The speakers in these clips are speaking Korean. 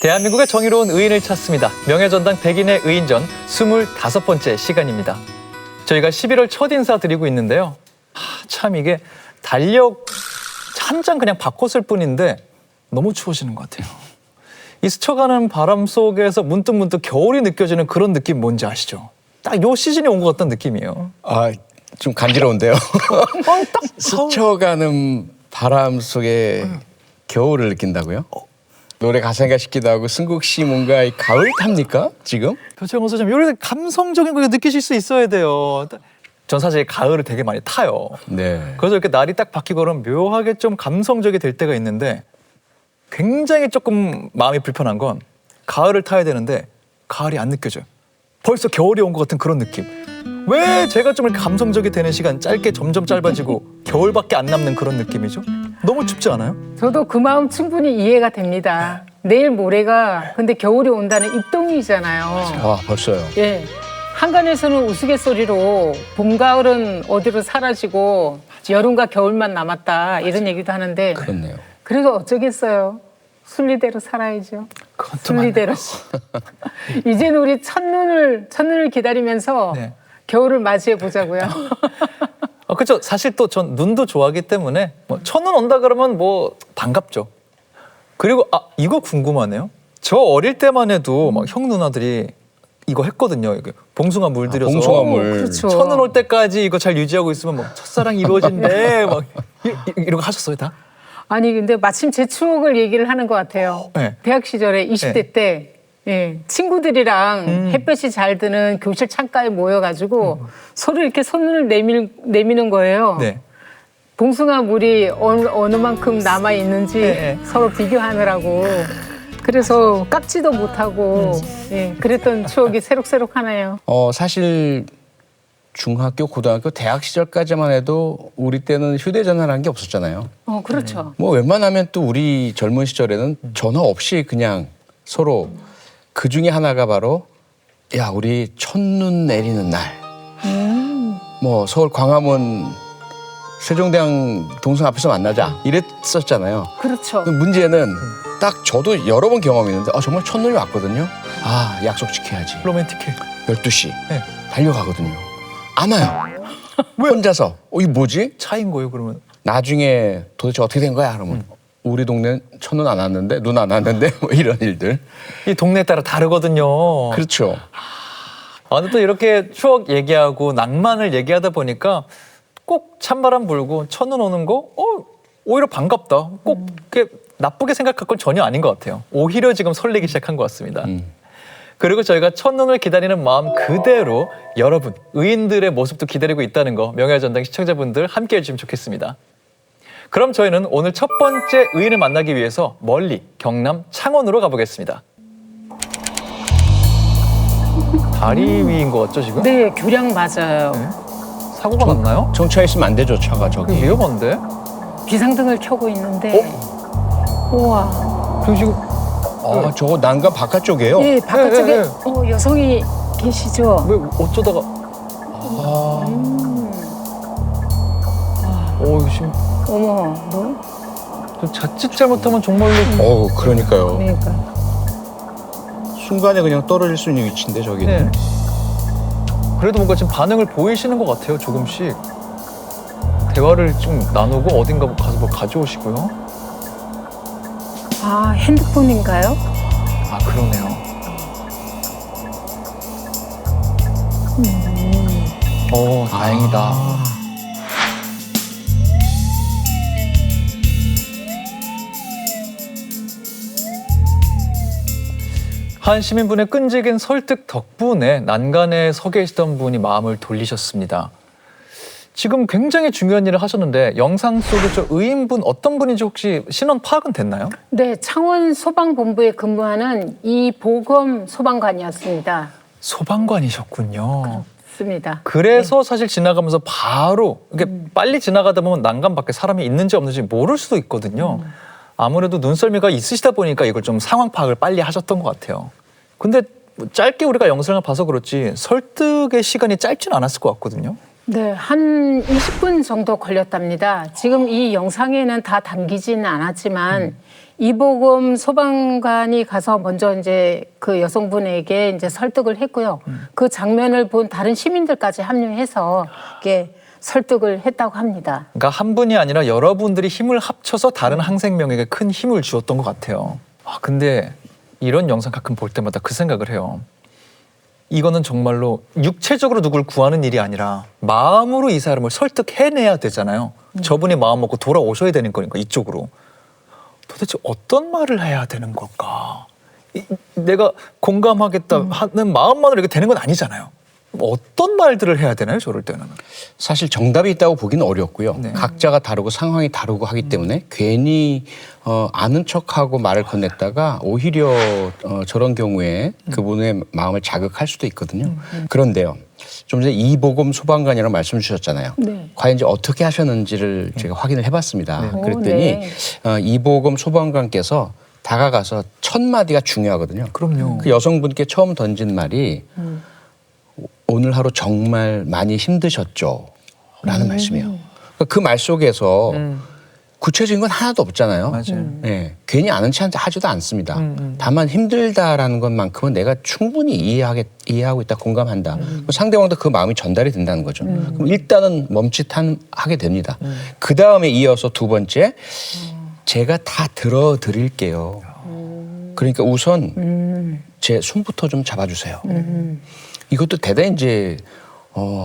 대한민국의 정의로운 의인을 찾습니다. 명예전당 100인의 의인전 25번째 시간입니다. 저희가 11월 첫 인사 드리고 있는데요. 참 이게 달력 한 장 그냥 바꿨을 뿐인데 너무 추워지는 것 같아요. 이 스쳐가는 바람 속에서 문득문득 겨울이 느껴지는 그런 느낌 뭔지 아시죠? 딱 요 시즌이 온 것 같다는 느낌이에요. 아, 좀 간지러운데요. 스쳐가는 바람 속에 겨울을 느낀다고요? 노래 가사인가 싶기도 하고 승국 씨 뭔가 이 가을 탑니까 지금? 표정호 소장님 이런 감성적인 거 느끼실 수 있어야 돼요. 전 사실 가을을 되게 많이 타요. 네. 그래서 이렇게 날이 딱 바뀌고 그러면 묘하게 좀 감성적이 될 때가 있는데 굉장히 조금 마음이 불편한 건 가을을 타야 되는데 가을이 안 느껴져요. 벌써 겨울이 온 것 같은 그런 느낌. 왜 제가 좀 이렇게 감성적이 되는 시간 짧게 점점 짧아지고 겨울밖에 안 남는 그런 느낌이죠? 너무 춥지 않아요? 저도 그 마음 충분히 이해가 됩니다. 내일 모레가 근데 겨울이 온다는 입동이잖아요. 아, 벌써요. 예. 한간에서는 우스갯소리로 봄, 가을은 어디로 사라지고 여름과 겨울만 남았다 이런 얘기도 하는데 그렇네요. 그래도 어쩌겠어요. 순리대로 살아야죠. 그것도 순리대로. 이제는 우리 첫눈을 기다리면서 네. 겨울을 맞이해 보자고요. 그렇죠. 사실 또 전 눈도 좋아하기 때문에 뭐 첫눈 온다 그러면 뭐 반갑죠. 그리고 이거 궁금하네요. 저 어릴 때만 해도 막 형 누나들이 이거 했거든요. 이게 봉숭아 물들여서 봉숭아 물. 그렇죠. 첫눈 올 때까지 이거 잘 유지하고 있으면 뭐 첫사랑이 이루어진대. 막 이런 거 하셨어요 다? 아니 근데 마침 제 추억을 얘기를 하는 것 같아요. 네. 대학 시절에 20대 네. 때 예, 친구들이랑 햇볕이 잘 드는 교실 창가에 모여가지고 서로 이렇게 손을 내미는 거예요. 네. 봉숭아 물이 어느 만큼 남아 있는지 네. 서로 비교하느라고. 그래서 깎지도 못하고 예, 그랬던 추억이 새록새록하네요. 사실 중학교, 고등학교, 대학 시절까지만 해도 우리 때는 휴대전화라는 게 없었잖아요. 그렇죠. 뭐 웬만하면 또 우리 젊은 시절에는 전화 없이 그냥 서로 그 중에 하나가 바로 야 우리 첫눈 내리는 날 뭐 서울 광화문 세종대왕 동상 앞에서 만나자 이랬었잖아요. 그렇죠. 근데 문제는 딱 저도 여러 번 경험이 있는데 정말 첫눈이 왔거든요. 약속 지켜야지. 로맨틱해. 12시 네. 달려가거든요. 안 와요. 혼자서 이게 뭐지? 차인 거예요 그러면? 나중에 도대체 어떻게 된 거야? 그러면 우리 동네는 첫눈 안 왔는데 눈 안 왔는데 뭐 이런 일들. 이 동네에 따라 다르거든요. 그렇죠. 근데 또 이렇게 추억 얘기하고 낭만을 얘기하다 보니까 꼭 찬바람 불고 첫눈 오는 거 오히려 반갑다. 꼭 그렇게 나쁘게 생각할 건 전혀 아닌 것 같아요. 오히려 지금 설레기 시작한 것 같습니다. 그리고 저희가 첫눈을 기다리는 마음 그대로 여러분, 의인들의 모습도 기다리고 있다는 거 명예전당 시청자분들 함께해 주시면 좋겠습니다. 그럼 저희는 오늘 첫 번째 의인을 만나기 위해서 멀리 경남 창원으로 가보겠습니다. 다리 위인 것 같죠 지금? 네, 교량 맞아요. 네. 사고가 났나요? 정차했으면 안 되죠 차가 저기. 위험한데? 비상등을 켜고 있는데 우와. 저 지금 저거 난간 바깥쪽이에요. 예, 바깥쪽에 예, 예. 여성이 계시죠? 왜 어쩌다가 이거 지금 어머, 뭐? 좀 자칫 잘못하면 정말로 그러니까요. 그러니까. 순간에 그냥 떨어질 수 있는 위치인데 저기. 네. 그래도 뭔가 지금 반응을 보이시는 것 같아요 조금씩. 대화를 좀 나누고 어딘가 가서 뭐 가져오시고요. 핸드폰인가요? 그러네요. 다행이다. 한 시민분의 끈질긴 설득 덕분에 난간에 서 계시던 분이 마음을 돌리셨습니다. 지금 굉장히 중요한 일을 하셨는데 영상 속에 저 의인분 어떤 분인지 혹시 신원 파악은 됐나요? 네, 창원 소방본부에 근무하는 이보검 소방관이었습니다. 소방관이셨군요. 맞습니다. 그래서 사실 지나가면서 바로 이렇게 빨리 지나가다 보면 난간 밖에 사람이 있는지 없는지 모를 수도 있거든요. 아무래도 눈썰미가 있으시다 보니까 이걸 좀 상황 파악을 빨리 하셨던 것 같아요. 근데 뭐 짧게 우리가 영상을 봐서 그렇지 설득의 시간이 짧지는 않았을 것 같거든요. 네, 한 20분 정도 걸렸답니다. 지금 이 영상에는 다 담기지는 않았지만 이보금 소방관이 가서 먼저 이제 그 여성분에게 이제 설득을 했고요. 그 장면을 본 다른 시민들까지 합류해서 이게 설득을 했다고 합니다. 그러니까 한 분이 아니라 여러분들이 힘을 합쳐서 다른 항생명에게 큰 힘을 주었던 것 같아요. 근데 이런 영상 가끔 볼 때마다 그 생각을 해요. 이거는 정말로 육체적으로 누굴 구하는 일이 아니라 마음으로 이 사람을 설득해내야 되잖아요. 저분이 마음 먹고 돌아오셔야 되는 거니까 이쪽으로. 도대체 어떤 말을 해야 되는 걸까? 내가 공감하겠다 하는 마음만으로 이렇게 되는 건 아니잖아요. 어떤 말들을 해야 되나요? 저럴 때는. 사실 정답이 있다고 보기는 어렵고요. 네. 각자가 다르고 상황이 다르고 하기 때문에 괜히 아는 척하고 말을 건넸다가 오히려 저런 경우에 그분의 마음을 자극할 수도 있거든요. 그런데요. 좀 전에 이보금 소방관이라고 말씀 주셨잖아요. 네. 과연 이제 어떻게 하셨는지를 제가 확인을 해봤습니다. 네. 그랬더니 네. 이보금 소방관께서 다가가서 첫 마디가 중요하거든요. 그럼요. 그 여성분께 처음 던진 말이 오늘 하루 정말 많이 힘드셨죠? 라는 말씀이에요. 그러니까 그 말 속에서 구체적인 건 하나도 없잖아요. 맞아요. 네, 괜히 아는 체 하지도 않습니다. 다만 힘들다라는 것만큼은 내가 충분히 이해하고 있다, 공감한다. 그럼 상대방도 그 마음이 전달이 된다는 거죠. 그럼 일단은 멈칫하게 됩니다. 그 다음에 이어서 두 번째, 제가 다 들어드릴게요. 그러니까 우선 제 손부터 좀 잡아주세요. 이것도 대단히 이제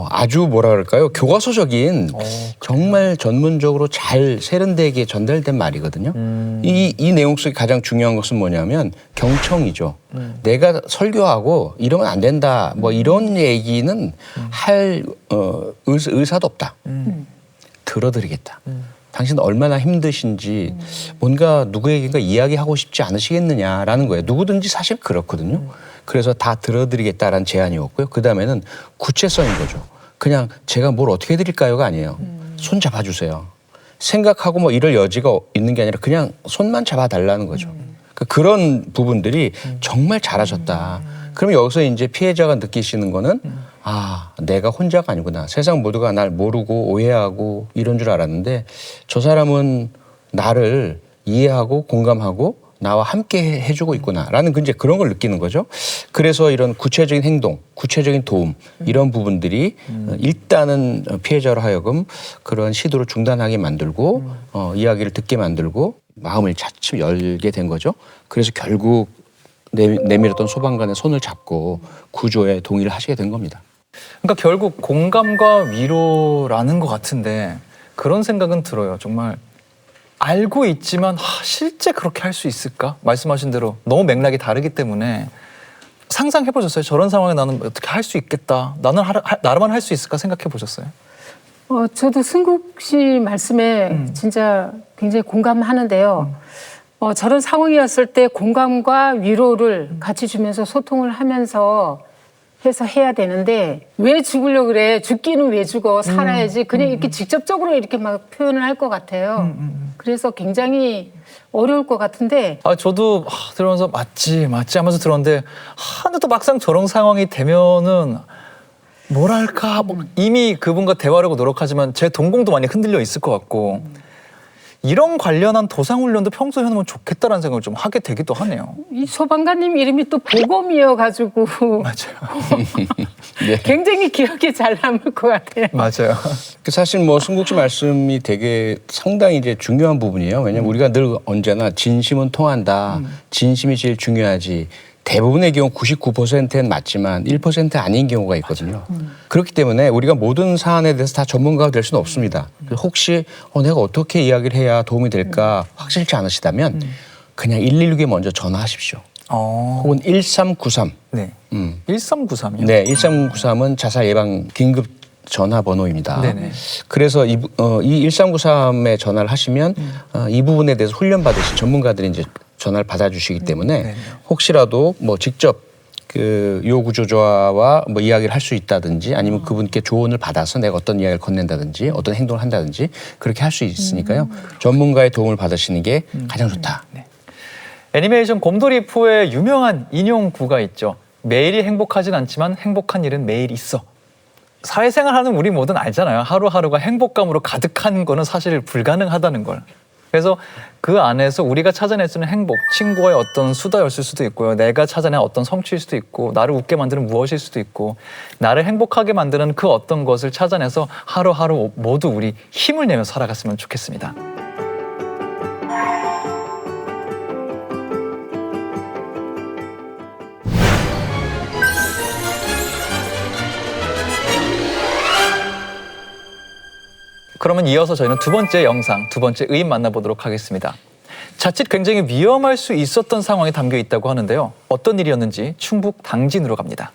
아주 뭐라 그럴까요? 교과서적인 정말 전문적으로 잘 세련되게 전달된 말이거든요. 이 내용 속에 가장 중요한 것은 뭐냐면 경청이죠. 내가 설교하고 이러면 안 된다. 뭐 이런 얘기는 할 의사도 없다. 들어드리겠다. 당신 얼마나 힘드신지 뭔가 누구에게가 이야기하고 싶지 않으시겠느냐라는 거예요. 누구든지 사실 그렇거든요. 그래서 다 들어드리겠다라는 제안이었고요. 그다음에는 구체성인 거죠. 그냥 제가 뭘 어떻게 해드릴까요가 아니에요. 손 잡아주세요. 생각하고 뭐 이럴 여지가 있는 게 아니라 그냥 손만 잡아달라는 거죠. 그러니까 그런 부분들이 정말 잘하셨다. 그러면 여기서 이제 피해자가 느끼시는 거는 아, 내가 혼자가 아니구나. 세상 모두가 날 모르고 오해하고 이런 줄 알았는데 저 사람은 나를 이해하고 공감하고 나와 함께 해주고 있구나라는 이제 그런 걸 느끼는 거죠. 그래서 이런 구체적인 행동, 구체적인 도움 이런 부분들이 일단은 피해자로 하여금 그런 시도를 중단하게 만들고 이야기를 듣게 만들고 마음을 차츰 열게 된 거죠. 그래서 결국 내밀었던 소방관의 손을 잡고 구조에 동의를 하시게 된 겁니다. 그러니까 결국 공감과 위로라는 것 같은데 그런 생각은 들어요. 정말 알고 있지만 실제 그렇게 할 수 있을까? 말씀하신 대로 너무 맥락이 다르기 때문에 상상해 보셨어요? 저런 상황에 나는 어떻게 할 수 있겠다. 나는 나만 할 수 있을까 생각해 보셨어요? 저도 승국 씨 말씀에 진짜 굉장히 공감하는데요. 저런 상황이었을 때 공감과 위로를 같이 주면서 소통을 하면서 해서 해야 되는데 왜 죽으려고 그래? 죽기는 왜 죽어? 살아야지. 그냥 이렇게 직접적으로 이렇게 막 표현을 할 것 같아요. 그래서 굉장히 어려울 것 같은데 저도 들으면서 맞지 하면서 들었는데 근데 또 막상 저런 상황이 되면은 뭐랄까 이미 그분과 대화하려고 노력하지만 제 동공도 많이 흔들려 있을 것 같고 이런 관련한 도상훈련도 평소에 해놓으면 좋겠다라는 생각을 좀 하게 되기도 하네요. 이 소방관님 이름이 또 보검이어가지고 맞아요. 네. 굉장히 기억에 잘 남을 것 같아요. 맞아요. 사실 뭐 승국 씨 말씀이 되게 상당히 이제 중요한 부분이에요. 왜냐면 우리가 늘 언제나 진심은 통한다. 진심이 제일 중요하지. 대부분의 경우 99%는 맞지만 1% 아닌 경우가 있거든요. 그렇기 때문에 우리가 모든 사안에 대해서 다 전문가가 될 수는 없습니다. 혹시 내가 어떻게 이야기를 해야 도움이 될까 확실치 않으시다면 그냥 116에 먼저 전화하십시오. 혹은 1393. 네. 1393이요? 네, 1393은 자살 예방 긴급 전화번호입니다. 네네. 그래서 이 1393에 전화를 하시면 이 부분에 대해서 훈련받으신 전문가들이 이제 전화를 받아주시기 때문에 혹시라도 뭐 직접 그 요구조조와 뭐 이야기를 할 수 있다든지 아니면 그분께 조언을 받아서 내가 어떤 이야기를 건넨다든지 어떤 행동을 한다든지 그렇게 할 수 있으니까요. 전문가의 도움을 받으시는 게 가장 좋다. 네. 애니메이션 곰돌이푸의 유명한 인용구가 있죠. 매일이 행복하진 않지만 행복한 일은 매일 있어. 사회생활하는 우리 모두는 알잖아요. 하루하루가 행복감으로 가득한 거는 사실 불가능하다는 걸. 그래서 그 안에서 우리가 찾아낼 수 있는 행복, 친구와의 어떤 수다였을 수도 있고요. 내가 찾아낸 어떤 성취일 수도 있고, 나를 웃게 만드는 무엇일 수도 있고, 나를 행복하게 만드는 그 어떤 것을 찾아내서 하루하루 모두 우리 힘을 내며 살아갔으면 좋겠습니다. 그러면 이어서 저희는 두 번째 영상, 두 번째 의인 만나보도록 하겠습니다. 자칫 굉장히 위험할 수 있었던 상황이 담겨 있다고 하는데요. 어떤 일이었는지 충북 당진으로 갑니다.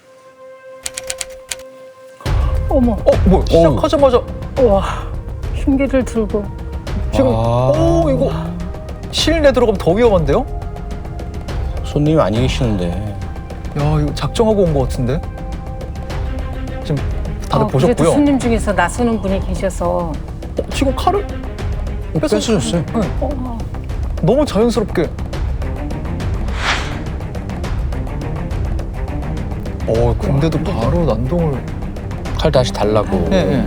어머, 뭐 시작하자마자 와, 흉기를 들고. 지금 이거 실내 들어가면 더 위험한데요? 손님이 많이 계시는데. 야, 이거 작정하고 온 것 같은데? 지금 다들 그래도 보셨고요. 손님 중에서 낯서는 분이 계셔서. 지금 칼을 뺏으셨어요. 너무 자연스럽게. 근데도 바로 난동을. 칼 다시 달라고. 네.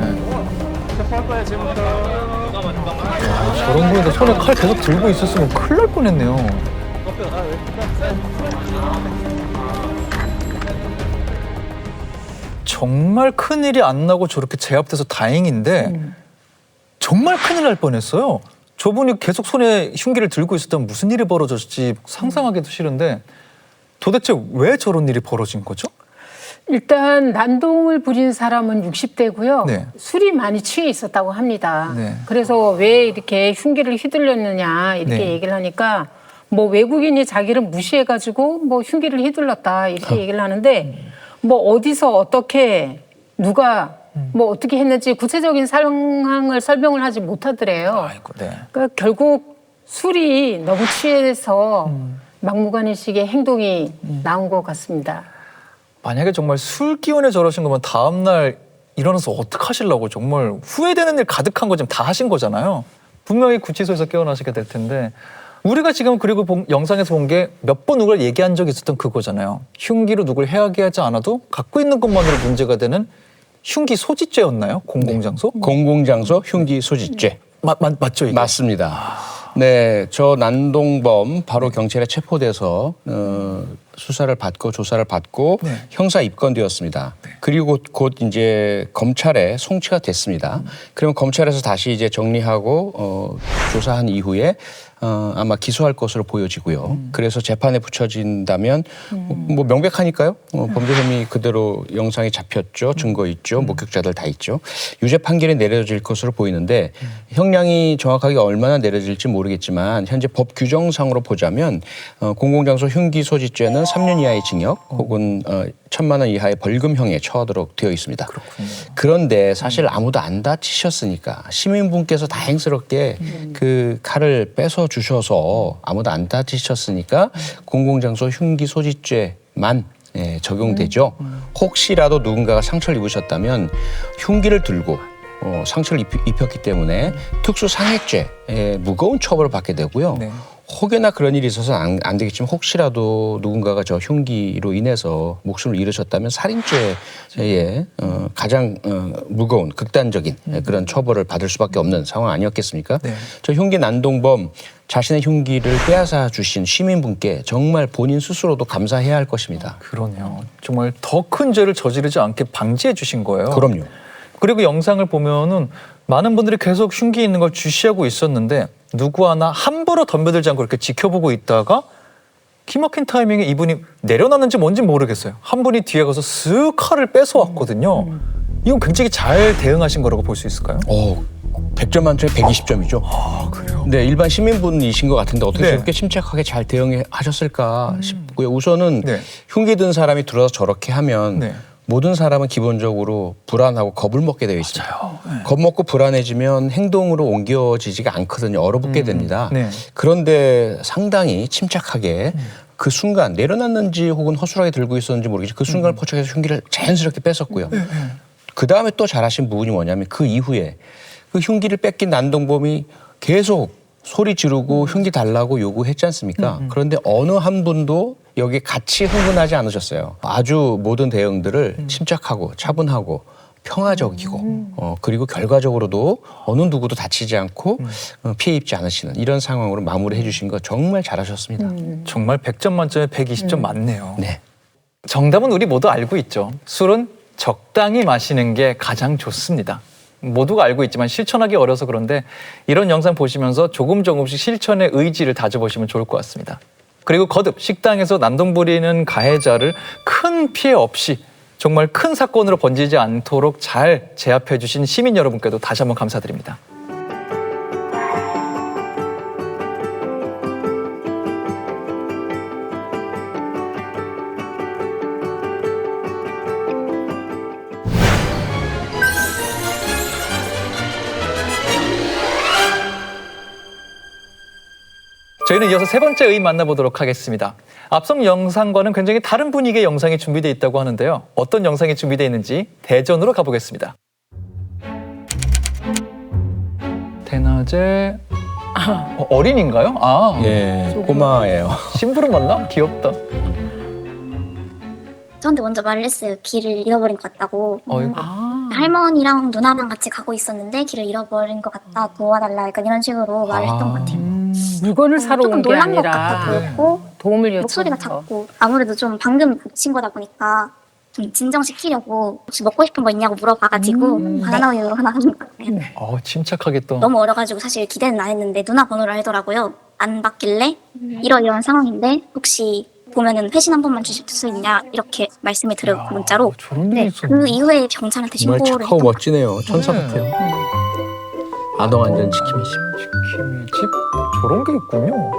저런 분인데 손에 칼 계속 들고 있었으면 큰일 날 뻔했네요. 정말 큰일이 안 나고 저렇게 제압돼서 다행인데 정말 큰일 날 뻔했어요. 저분이 계속 손에 흉기를 들고 있었다면 무슨 일이 벌어졌을지 상상하기도 싫은데 도대체 왜 저런 일이 벌어진 거죠? 일단 난동을 부린 사람은 60대고요. 네. 술이 많이 취해 있었다고 합니다. 네. 그래서 왜 이렇게 흉기를 휘둘렀느냐 이렇게 네. 얘기를 하니까 뭐 외국인이 자기를 무시해가지고 뭐 흉기를 휘둘렀다 이렇게 얘기를 하는데 뭐 어디서 어떻게 누가 뭐 어떻게 했는지 구체적인 상황을 설명을 하지 못하더래요. 아이고, 네. 그러니까 결국 술이 너무 취해서 막무가내식의 행동이 나온 것 같습니다. 만약에 정말 술 기운에 저러신 거면 다음날 일어나서 어떡하시려고 정말 후회되는 일 가득한 거 지금 다 하신 거잖아요. 분명히 구치소에서 깨어나시게 될 텐데 우리가 지금 그리고 영상에서 본 게 몇 번 누굴 얘기한 적이 있었던 그거잖아요. 흉기로 누굴 해하게 하지 않아도 갖고 있는 것만으로 문제가 되는 흉기 소지죄였나요? 공공장소? 공공장소 흉기 소지죄. 맞죠 이게? 맞습니다. 네, 저 난동범 바로 경찰에 체포돼서 수사를 받고 조사를 받고 네. 형사 입건되었습니다. 그리고 곧 이제 검찰에 송치가 됐습니다. 그러면 검찰에서 다시 이제 정리하고 조사한 이후에 아마 기소할 것으로 보여지고요. 그래서 재판에 붙여진다면 뭐 명백하니까요. 범죄 혐의 그대로 영상이 잡혔죠. 증거 있죠. 목격자들 다 있죠. 유죄 판결이 내려질 것으로 보이는데 형량이 정확하게 얼마나 내려질지 모르겠지만 현재 법 규정상으로 보자면 공공장소 흉기 소지죄는 3년 이하의 징역 혹은 1,000만 원 이하의 벌금형에 처하도록 되어 있습니다. 그렇군요. 그런데 사실 아무도 안 다치셨으니까 시민분께서 다행스럽게 그 칼을 뺏어 주셔서 아무도 안 다치셨으니까 공공장소 흉기 소지죄만 적용되죠. 혹시라도 누군가가 상처를 입으셨다면 흉기를 들고 상처를 입혔기 때문에 특수상해죄 무거운 처벌을 받게 되고요. 네. 혹여나 그런 일이 있어서는 안 되겠지만 혹시라도 누군가가 저 흉기로 인해서 목숨을 잃으셨다면 살인죄에 가장 무거운 극단적인 그런 처벌을 받을 수밖에 없는 상황 아니었겠습니까? 네. 저 흉기 난동범 자신의 흉기를 빼앗아 주신 시민분께 정말 본인 스스로도 감사해야 할 것입니다. 그러네요. 정말 더 큰 죄를 저지르지 않게 방지해 주신 거예요. 그럼요. 그리고 영상을 보면은 많은 분들이 계속 흉기 있는 걸 주시하고 있었는데 누구 하나 함부로 덤벼들지 않고 이렇게 지켜보고 있다가 기막힌 타이밍에 이분이 내려놨는지 뭔지 모르겠어요. 한 분이 뒤에 가서 쓱 칼을 뺏어왔거든요. 이건 굉장히 잘 대응하신 거라고 볼 수 있을까요? 100점 만점에 120점이죠. 아, 그래요? 네, 일반 시민분이신 것 같은데 어떻게 네. 저렇게 침착하게 잘 대응하셨을까 싶고요. 우선은 네. 흉기 든 사람이 들어서 저렇게 하면 네. 모든 사람은 기본적으로 불안하고 겁을 먹게 되어 있습니다. 맞아요. 네. 겁먹고 불안해지면 행동으로 옮겨지지가 않거든요. 얼어붙게 됩니다. 네. 그런데 상당히 침착하게 그 순간 내려놨는지 혹은 허술하게 들고 있었는지 모르겠지만 그 순간을 포착해서 흉기를 자연스럽게 뺏었고요. 그 다음에 또 잘하신 부분이 뭐냐면 그 이후에 그 흉기를 뺏긴 난동범이 계속 소리 지르고 흉기 달라고 요구했지 않습니까? 그런데 어느 한 분도 여기 같이 흥분하지 않으셨어요. 아주 모든 대응들을 침착하고 차분하고 평화적이고 그리고 결과적으로도 어느 누구도 다치지 않고 피해 입지 않으시는 이런 상황으로 마무리해 주신 거 정말 잘하셨습니다. 정말 100점 만점에 120점 맞네요. 네. 정답은 우리 모두 알고 있죠. 술은 적당히 마시는 게 가장 좋습니다. 모두가 알고 있지만 실천하기 어려서 그런데 이런 영상 보시면서 조금씩 실천의 의지를 다져보시면 좋을 것 같습니다. 그리고 거듭 식당에서 난동 부리는 가해자를 큰 피해 없이 정말 큰 사건으로 번지지 않도록 잘 제압해 주신 시민 여러분께도 다시 한번 감사드립니다. 저희는 이어서 세 번째 의인 만나보도록 하겠습니다. 앞선 영상과는 굉장히 다른 분위기의 영상이 준비되어 있다고 하는데요. 어떤 영상이 준비되어 있는지 대전으로 가보겠습니다. 대낮에 어린인가요? 아, 예, 꼬마예요. 심부름 맞나? 귀엽다. 저한테 먼저 말을 했어요. 길을 잃어버린 것 같다고. 어이구. 할머니랑 누나랑 같이 가고 있었는데 길을 잃어버린 것 같다. 도와달라. 약간 이런 식으로 말을 했던 것 같아요. 물건을 사러 조금 온 게 놀란 것 아니라 같아 보였고 도움을 목소리가 요청해서. 작고 아무래도 좀 방금 다친 거다 보니까 좀 진정시키려고 혹시 먹고 싶은 거 있냐고 물어봐가지고 바나나 우유 하나 하는 것 같아요. 침착하게 또. 너무 어려가지고 사실 기대는 안 했는데 누나 번호를 알더라고요. 안 받길래 이런 상황인데 혹시 보면은 회신 한 번만 주실 수 있냐 이렇게 말씀을 드렸고 문자로. 저런 일이 네, 있었네. 그 이후에 경찰한테 정말 신고를 착하고 했던 것 멋지네요. 천사 네. 같아요. 아동 안전 지킴이 집. 지킴이 집? 저런 게 있군요.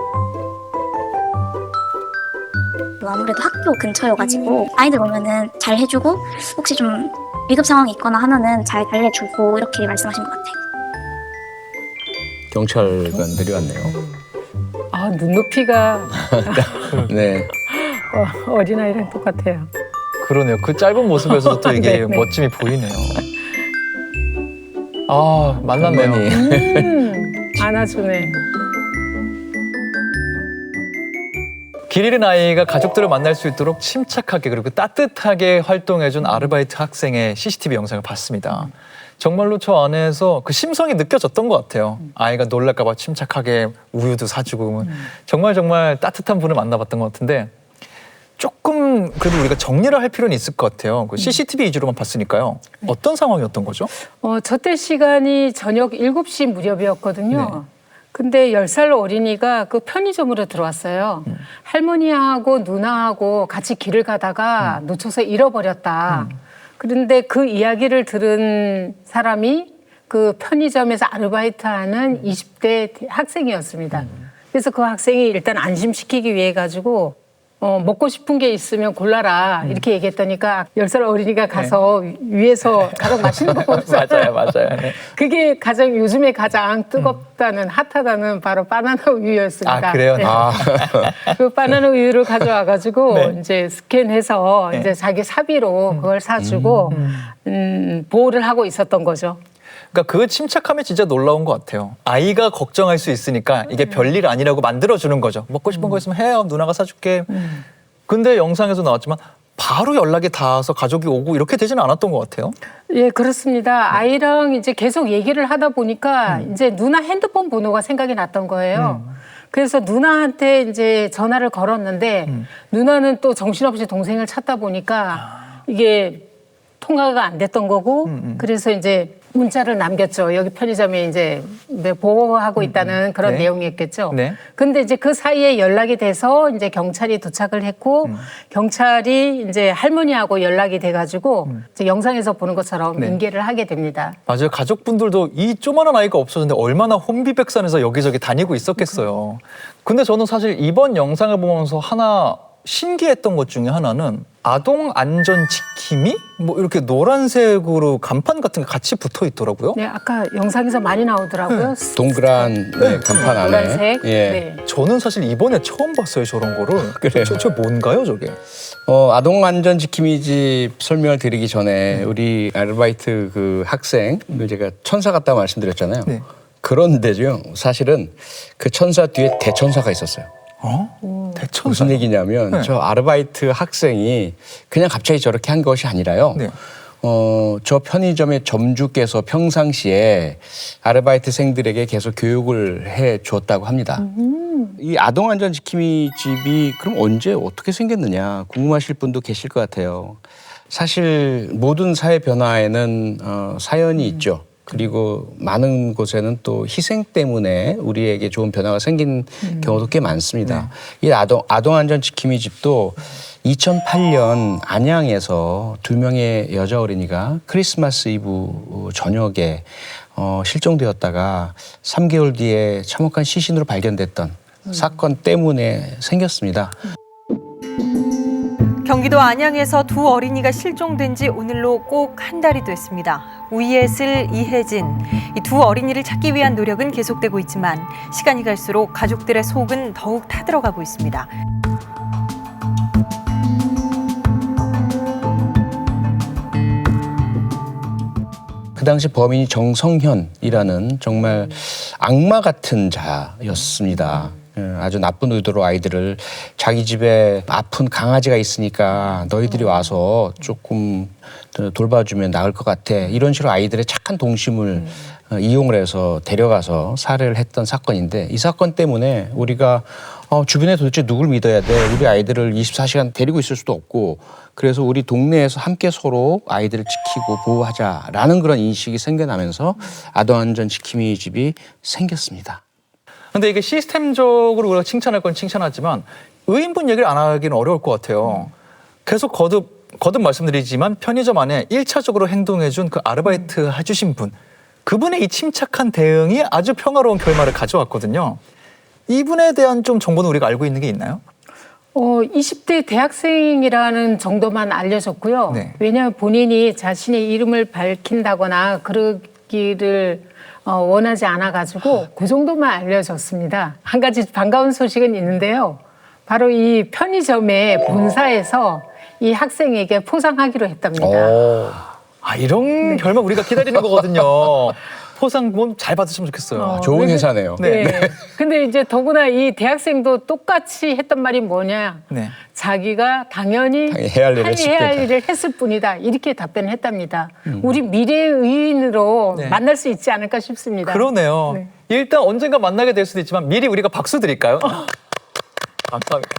같아요. 아무래도 학교 근처여가지고 아이들 오면은 잘 해주고 혹시 좀 위급 상황이 있거나 하면은 잘 달래주고 이렇게 말씀하신 것 같아요. 경찰관들이 왔네요. 아, 눈높이가 네. 어린아이랑 똑같아요. 그러네요. 그 짧은 모습에서도 또 이게 네네. 멋짐이 보이네요. 아, 만났네요. 어머니. 안아주네. 길 잃은 아이가 가족들을 만날 수 있도록 침착하게 그리고 따뜻하게 활동해준 아르바이트 학생의 CCTV 영상을 봤습니다. 정말로 저 안에서 그 심성이 느껴졌던 것 같아요. 아이가 놀랄까 봐 침착하게 우유도 사주고 정말 따뜻한 분을 만나봤던 것 같은데 조금 그래도 우리가 정리를 할 필요는 있을 것 같아요. 그 CCTV 위주로만 봤으니까요. 어떤 상황이었던 거죠? 저때 시간이 저녁 7시 무렵이었거든요. 네. 근데 10살 어린이가 그 편의점으로 들어왔어요. 할머니하고 누나하고 같이 길을 가다가 놓쳐서 잃어버렸다. 그런데 그 이야기를 들은 사람이 그 편의점에서 아르바이트하는 20대 학생이었습니다. 그래서 그 학생이 일단 안심시키기 위해 가지고 먹고 싶은 게 있으면 골라라 이렇게 얘기했더니까 10살 어린이가 가서 위에서 가장 맛있는 거 고르잖아요. 맞아요. 네. 그게 가장 요즘에 가장 뜨겁다는 핫하다는 바로 바나나 우유였습니다. 아, 그래요? 네. 아, 그 바나나 우유를 가져와가지고 네. 이제 스캔해서 네. 이제 자기 사비로 그걸 사주고 보호를 하고 있었던 거죠. 그러니까 그 침착함이 진짜 놀라운 것 같아요. 아이가 걱정할 수 있으니까 이게 별일 아니라고 만들어주는 거죠. 먹고 싶은 거 있으면 해요. 누나가 사줄게. 근데 영상에서 나왔지만 바로 연락이 닿아서 가족이 오고 이렇게 되지는 않았던 것 같아요. 예, 그렇습니다. 아이랑 이제 계속 얘기를 하다 보니까 이제 누나 핸드폰 번호가 생각이 났던 거예요. 그래서 누나한테 이제 전화를 걸었는데 누나는 또 정신없이 동생을 찾다 보니까 이게 통화가 안 됐던 거고 그래서 이제 문자를 남겼죠. 여기 편의점에 이제 보호하고 있다는 그런 네. 내용이었겠죠. 네. 근데 이제 그 사이에 연락이 돼서 이제 경찰이 도착을 했고 경찰이 이제 할머니하고 연락이 돼가지고 이제 영상에서 보는 것처럼 네. 인계를 하게 됩니다. 맞아요. 가족분들도 이 조그만한 아이가 없어졌는데 얼마나 혼비백산해서 여기저기 다니고 있었겠어요. 근데 저는 사실 이번 영상을 보면서 하나 신기했던 것 중에 하나는 아동 안전 지킴이 뭐 이렇게 노란색으로 간판 같은 게 같이 붙어 있더라고요. 네, 아까 영상에서 많이 나오더라고요. 동그란 네, 간판 안에. 노란색. 예. 네. 저는 사실 이번에 처음 봤어요, 저런 거를. 그래요? 저 뭔가요, 저게? 아동 안전 지킴이 집 설명을 드리기 전에 우리 아르바이트 그 학생 제가 천사 같다고 말씀드렸잖아요. 네. 그런데요, 사실은 그 천사 뒤에 대천사가 있었어요. 대천사. 무슨 얘기냐면 네. 저 아르바이트 학생이 그냥 갑자기 저렇게 한 것이 아니라요. 네. 저 편의점의 점주께서 평상시에 아르바이트생들에게 계속 교육을 해 주었다고 합니다. 이 아동안전지킴이 집이 그럼 언제 어떻게 생겼느냐 궁금하실 분도 계실 것 같아요. 사실 모든 사회 변화에는 사연이 있죠. 그리고 많은 곳에는 또 희생 때문에 우리에게 좋은 변화가 생긴 경우도 꽤 많습니다. 이 아동안전지킴이 집도 2008년 안양에서 2명의 여자 어린이가 크리스마스 이브 저녁에 실종되었다가 3개월 뒤에 참혹한 시신으로 발견됐던 사건 때문에 생겼습니다. 경기도 안양에서 두 어린이가 실종된 지 오늘로 꼭 한 달이 됐습니다. 우예슬, 이혜진, 이 두 어린이를 찾기 위한 노력은 계속되고 있지만 시간이 갈수록 가족들의 속은 더욱 타들어가고 있습니다. 그 당시 범인이 정성현이라는 정말 악마 같은 자였습니다. 아주 나쁜 의도로 아이들을 자기 집에 아픈 강아지가 있으니까 너희들이 와서 조금 돌봐주면 나을 것 같아. 이런 식으로 아이들의 착한 동심을 이용을 해서 데려가서 살해를 했던 사건인데 이 사건 때문에 우리가 주변에 도대체 누굴 믿어야 돼? 우리 아이들을 24시간 데리고 있을 수도 없고 그래서 우리 동네에서 함께 서로 아이들을 지키고 보호하자라는 그런 인식이 생겨나면서 아동안전지킴이 집이 생겼습니다. 근데 이게 시스템적으로 우리가 칭찬할 건 칭찬하지만 의인분 얘기를 안 하기는 어려울 것 같아요. 계속 거듭 말씀드리지만 편의점 안에 1차적으로 행동해준 그 아르바이트 해주신 분, 그분의 이 침착한 대응이 아주 평화로운 결말을 가져왔거든요. 이분에 대한 좀 정보는 우리가 알고 있는 게 있나요? 20대 대학생이라는 정도만 알려졌고요. 네. 왜냐하면 본인이 자신의 이름을 밝힌다거나 그러기를 원하지 않아가지고 그 정도만 알려졌습니다. 한 가지 반가운 소식은 있는데요. 바로 이 편의점의 본사에서 이 학생에게 포상하기로 했답니다. 이런 결말 우리가 기다리는 거거든요. 포상 잘 받으시면 좋겠어요. 좋은 회사네요. 네. 근데 이제 더구나 이 대학생도 똑같이 했던 말이 뭐냐. 네. 자기가 당연히 해야 할 일을 했을 뿐이다. 이렇게 답변을 했답니다. 우리 미래의 의인으로 네. 만날 수 있지 않을까 싶습니다. 그러네요. 네. 일단 언젠가 만나게 될 수도 있지만 미리 우리가 박수 드릴까요? 감사합니다.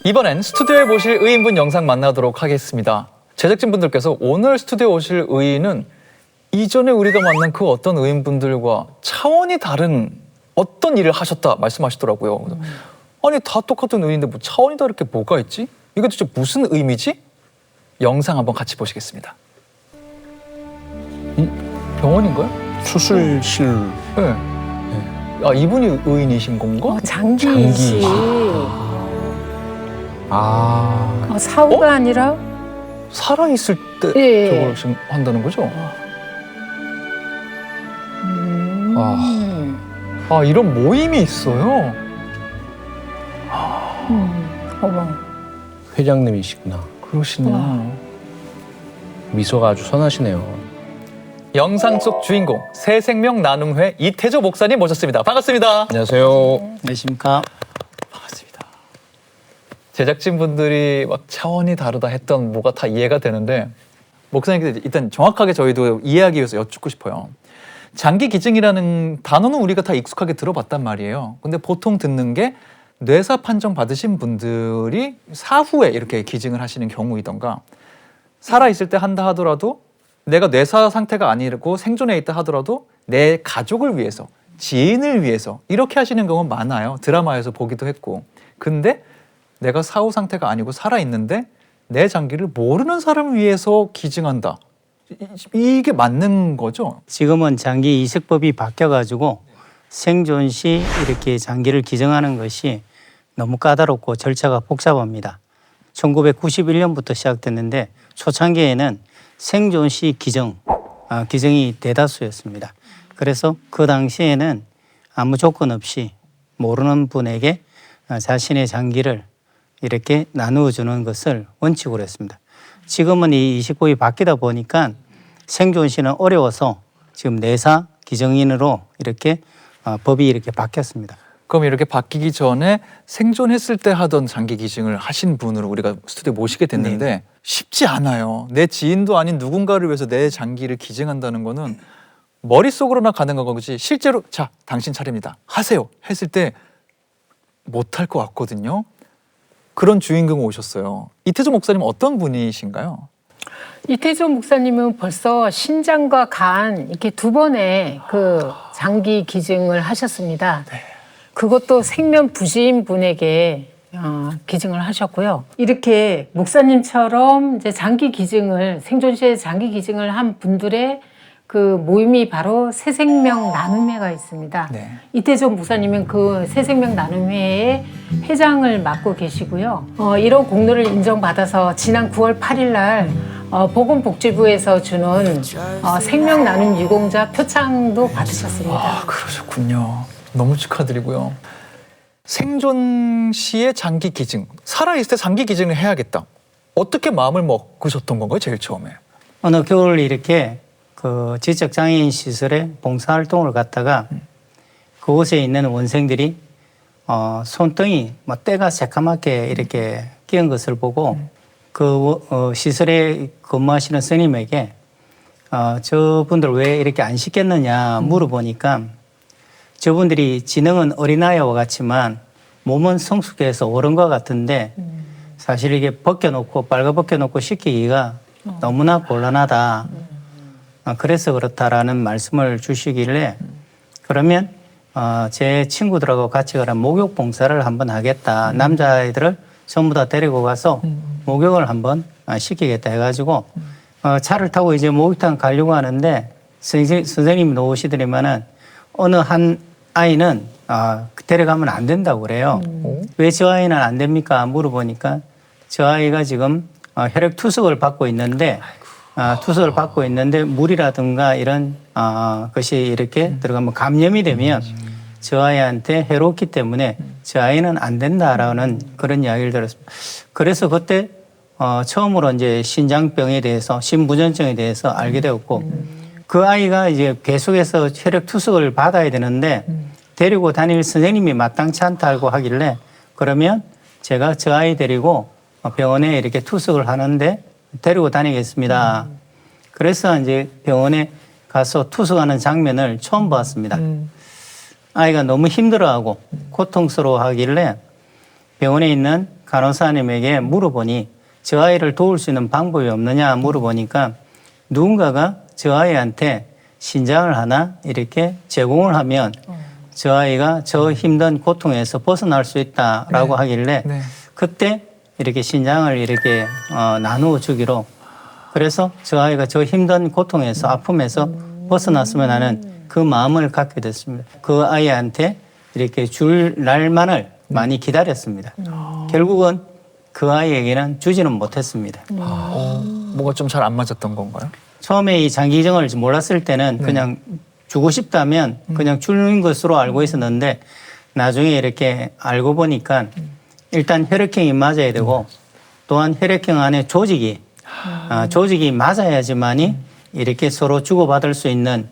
이번엔 스튜디오에 모실 의인분 영상 만나도록 하겠습니다. 제작진분들께서 오늘 스튜디오에 오실 의인은 이전에 우리가 만난 그 어떤 의인분들과 차원이 다른 어떤 일을 하셨다 말씀하시더라고요. 그래서 아니 다 똑같은 의인인데 뭐 차원이 다를 게 뭐가 있지? 이게 도대체 무슨 의미지? 영상 한번 같이 보시겠습니다. 병원인가요? 수술실. 네. 이분이 의인이신 건가? 장기 씨. 사후가 아니라 살아있을 때 예. 저걸 지금 한다는 거죠? 이런 모임이 있어요. 어머. 회장님이시구나. 그러시네요. 미소가 아주 선하시네요. 영상 속 주인공 새생명 나눔회 이태조 목사님 모셨습니다. 반갑습니다. 안녕하세요. 안녕하십니까. 반갑습니다. 제작진분들이 막 차원이 다르다 했던 뭐가 다 이해가 되는데 목사님께 일단 정확하게 저희도 이해하기 위해서 여쭙고 싶어요. 장기 기증이라는 단어는 우리가 다 익숙하게 들어봤단 말이에요. 근데 보통 듣는 게 뇌사 판정 받으신 분들이 사후에 이렇게 기증을 하시는 경우이던가 살아있을 때 한다 하더라도 내가 뇌사 상태가 아니고 생존해 있다 하더라도 내 가족을 위해서 지인을 위해서 이렇게 하시는 경우는 많아요. 드라마에서 보기도 했고. 근데 내가 사후 상태가 아니고 살아있는데 내 장기를 모르는 사람을 위해서 기증한다. 이게 맞는 거죠? 지금은 장기 이식법이 바뀌어가지고 생존 시 이렇게 장기를 기증하는 것이 너무 까다롭고 절차가 복잡합니다. 1991년부터 시작됐는데 초창기에는 생존 시 기증이 대다수였습니다. 그래서 그 당시에는 아무 조건 없이 모르는 분에게 자신의 장기를 이렇게 나누어 주는 것을 원칙으로 했습니다. 지금은 이 이식법이 바뀌다 보니까 생존 시는 어려워서 지금 내사 기정인으로 이렇게 법이 이렇게 바뀌었습니다. 그럼 이렇게 바뀌기 전에 생존했을 때 하던 장기 기증을 하신 분으로 우리가 스튜디오에 모시게 됐는데 쉽지 않아요. 내 지인도 아닌 누군가를 위해서 내 장기를 기증한다는 거는 머릿속으로나 가능한 거지 실제로 자 당신 차례입니다 하세요 했을 때 못할 것 같거든요. 그런 주인공 오셨어요. 이태조 목사님 어떤 분이신가요? 이태조 목사님은 벌써 신장과 간 이렇게 2번의 그 장기 기증을 하셨습니다. 그것도 생면 부지인 분에게 기증을 하셨고요. 이렇게 목사님처럼 이제 장기 기증을 생존 시에 장기 기증을 한 분들의 그 모임이 바로 새생명 나눔회가 있습니다. 네. 이태조 목사님은 그 새생명 나눔회의 회장을 맡고 계시고요. 이런 공로를 인정받아서 지난 9월 8일 날 보건복지부에서 주는 생명 나눔 유공자 표창도 받으셨습니다. 아 그러셨군요. 너무 축하드리고요. 생존 시의 장기 기증, 살아있을 때 장기 기증을 해야겠다. 어떻게 마음을 먹으셨던 건가요, 제일 처음에? 어느 겨울 이렇게 그 지적장애인 시설에 봉사활동을 갔다가 그곳에 있는 원생들이 손등이 뭐 때가 새까맣게 이렇게 끼은 것을 보고 그 시설에 근무하시는 스님에게 저분들 왜 이렇게 안 씻겠느냐 물어보니까 저분들이 지능은 어린아이와 같지만 몸은 성숙해서 어른과 같은데 사실 이게 벗겨놓고 빨가벗겨놓고 씻기기가 너무나 곤란하다. 그래서 그렇다라는 말씀을 주시길래 그러면 제 친구들하고 같이 가라 목욕 봉사를 한번 하겠다. 남자아이들을 전부 다 데리고 가서 목욕을 한번 시키겠다 해가지고 차를 타고 이제 목욕탕 가려고 하는데 선생님이 나오시더니만은 어느 한 아이는 데려가면 안 된다고 그래요. 왜 저 아이는 안 됩니까? 물어보니까 저 아이가 지금 혈액 투석을 받고 있는데 투석을 받고 있는데 물이라든가 이런 것이 이렇게 들어가면 감염이 되면 저 아이한테 해롭기 때문에 저 아이는 안 된다라는 그런 이야기를 들었습니다. 그래서 그때 처음으로 이제 신장병에 대해서 신부전증에 대해서 알게 되었고 그 아이가 이제 계속해서 혈액 투석을 받아야 되는데 데리고 다닐 선생님이 마땅치 않다고 하길래 그러면 제가 저 아이 데리고 병원에 이렇게 투석을 하는데 데리고 다니겠습니다. 그래서 이제 병원에 가서 투석하는 장면을 처음 봤습니다. 아이가 너무 힘들어하고 고통스러워하길래 병원에 있는 간호사님에게 물어보니 저 아이를 도울 수 있는 방법이 없느냐 물어보니까 누군가가 저 아이한테 신장을 하나 이렇게 제공을 하면 저 아이가 저 힘든 고통에서 벗어날 수 있다라고 하길래 그때 이렇게 신장을 이렇게 나누어 주기로 그래서 저 아이가 저 힘든 고통에서 아픔에서 벗어났으면 하는 그 마음을 갖게 됐습니다. 그 아이한테 이렇게 줄 날만을 많이 기다렸습니다. 결국은 그 아이에게는 주지는 못했습니다. 뭐가 좀 잘 안 맞았던 건가요? 처음에 이 장기증을 몰랐을 때는 그냥 주고 싶다면 그냥 주는 것으로 알고 있었는데 나중에 이렇게 알고 보니까 일단 혈액형이 맞아야 되고 또한 혈액형 안에 조직이 맞아야지만이 이렇게 서로 주고받을 수 있는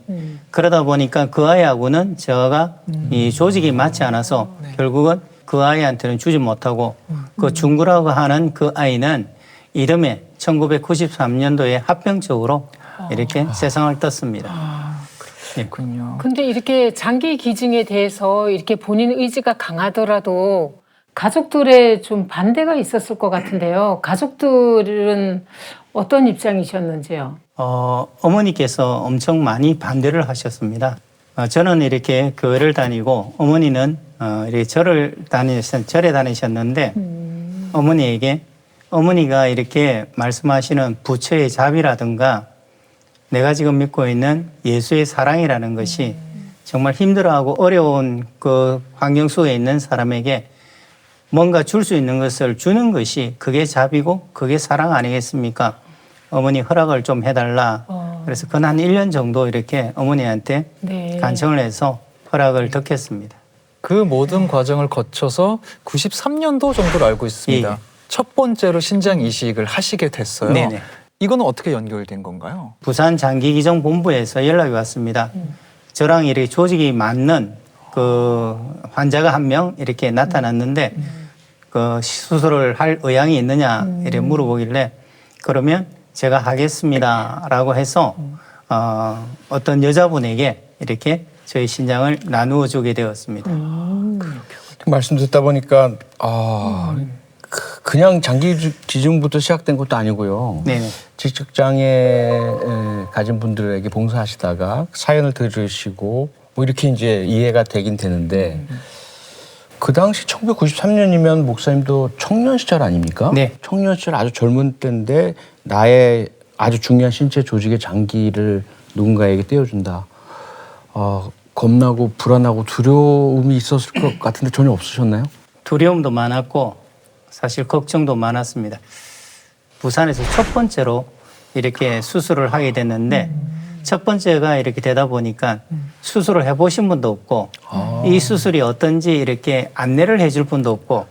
그러다 보니까 그 아이하고는 제가 이 조직이 맞지 않아서 결국은 그 아이한테는 주지 못하고 그 중구라고 하는 그 아이는 이듬해 1993년도에 합병적으로 이렇게 세상을 떴습니다. 그렇군요. 근데 이렇게 장기 기증에 대해서 이렇게 본인 의지가 강하더라도 가족들의 좀 반대가 있었을 것 같은데요. 가족들은 어떤 입장이셨는지요? 어머니께서 엄청 많이 반대를 하셨습니다. 저는 이렇게 교회를 다니고 어머니는 이렇게 절에 다니셨는데 어머니가 이렇게 말씀하시는 부처의 자비라든가 내가 지금 믿고 있는 예수의 사랑이라는 것이 정말 힘들어하고 어려운 그 환경 속에 있는 사람에게 뭔가 줄 수 있는 것을 주는 것이 그게 자비고 그게 사랑 아니겠습니까? 어머니 허락을 좀 해달라. 그래서 한 1년 정도 이렇게 어머니한테 간청을 해서 허락을 덕했습니다. 그 모든 과정을 거쳐서 93년도 정도로 알고 있습니다. 예. 첫 번째로 신장 이식을 하시게 됐어요. 네네. 이거는 어떻게 연결된 건가요? 부산 장기기증본부에서 연락이 왔습니다. 저랑 이렇게 조직이 맞는 그 환자가 한 명 이렇게 나타났는데 그 수술을 할 의향이 있느냐 이렇게 물어보길래 그러면 제가 하겠습니다라고 해서 어떤 여자분에게 이렇게 저희 신장을 나누어 주게 되었습니다. 말씀 듣다 보니까 그냥 장기 기증부터 시작된 것도 아니고요. 네네. 지적장애 가진 분들에게 봉사하시다가 사연을 들으시고 뭐 이렇게 이제 이해가 되긴 되는데 그 당시 1993년이면 목사님도 청년 시절 아닙니까? 네. 청년 시절 아주 젊은 때인데 나의 아주 중요한 신체 조직의 장기를 누군가에게 떼어준다. 겁나고 불안하고 두려움이 있었을 것 같은데 전혀 없으셨나요? 두려움도 많았고 사실 걱정도 많았습니다. 부산에서 첫 번째로 이렇게 수술을 하게 됐는데 첫 번째가 이렇게 되다 보니까 수술을 해보신 분도 없고 이 수술이 어떤지 이렇게 안내를 해줄 분도 없고